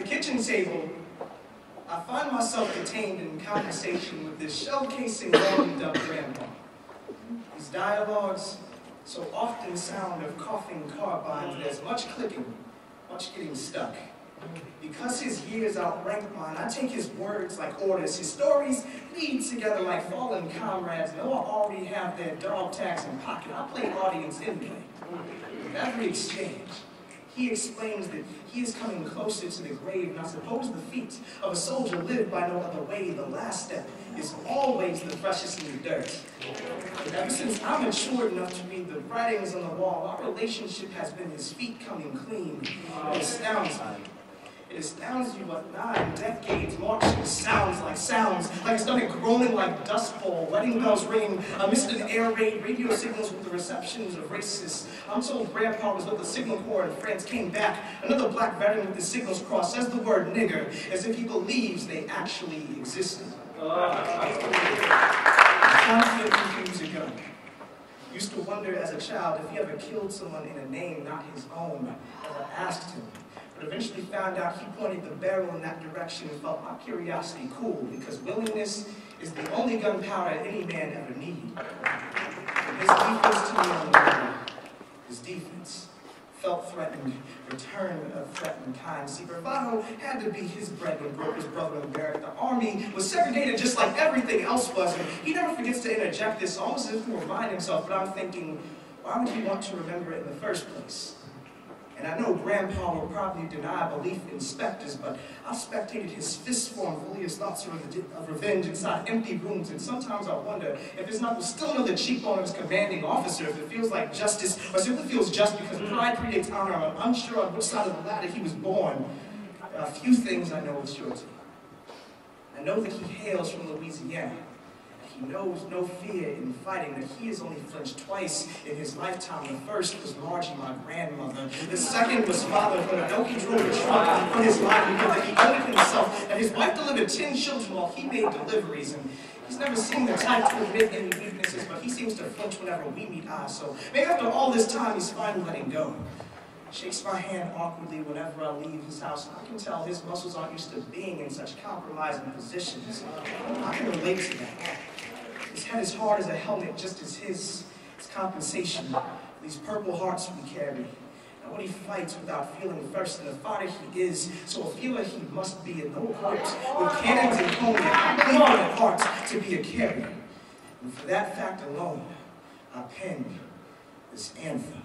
kitchen table, I find myself detained in conversation with this shell-casing long-dubbed grandpa. These dialogues so often sound of coughing carbines, there's much clicking, much getting stuck. Because his years outrank mine, I take his words like orders. His stories lead together like fallen comrades. Though I already have their dog tags in pocket, I play audience anyway. With every exchange, he explains that he is coming closer to the grave, and I suppose the feet of a soldier live by no other way. The last step is always the freshest in the dirt. But ever since I'm matured enough to read the writings on the wall, our relationship has been his feet coming clean. It astounds me. It astounds you what 9 decades marching sounds, like it started groaning like dust bowl, wedding bells ringing amidst an air raid, radio signals with the receptions of racists. I'm told Grandpa was with the Signal Corps and France came back. Another black veteran with the signals crossed says the word nigger, as if he believes they actually existed. Conflict confused a gun. Used to wonder as a child if he ever killed someone in a name not his own. Never asked him. But eventually found out he pointed the barrel in that direction and felt my curiosity cool, because willingness is the only gunpowder any man ever needed. His defense to me on the ground, his defense, felt threatened, return of threatened kind. See, bravado had to be his bread when broke his brother in barrack. The army was segregated just like everything else was, and he never forgets to interject this, almost as if to remind himself, but I'm thinking, why would he want to remember it in the first place? And I know Grandpa will probably deny belief in specters, but I've spectated his fists form, fully his thoughts of revenge inside empty rooms, and sometimes I wonder if his knuckles still know the cheekbone of his commanding officer, if it feels like justice, or simply feels just because pride creates honor. I'm unsure on which side of the ladder he was born. There are a few things I know with surety. I know that he hails from Louisiana. He knows no fear in fighting, that he has only flinched twice in his lifetime. The first was Margie, my grandmother. The second was fatherhood. I know he drove a truck for his livelihood, that he owed it himself, that his wife delivered 10 children while he made deliveries, and he's never seen the type to admit any weaknesses, but he seems to flinch whenever we meet eyes. So maybe after all this time, he's finally letting go. Shakes my hand awkwardly whenever I leave his house, and I can tell his muscles aren't used to being in such compromising positions. I can relate to that. His head is hard as a helmet, just as his compensation. These purple hearts we carry. And when he fights without feeling first, and a fighter he is, so a feeler he must be, and no heart with cannons and cognac, complete at heart to be a carrier. And for that fact alone, I pen this anthem.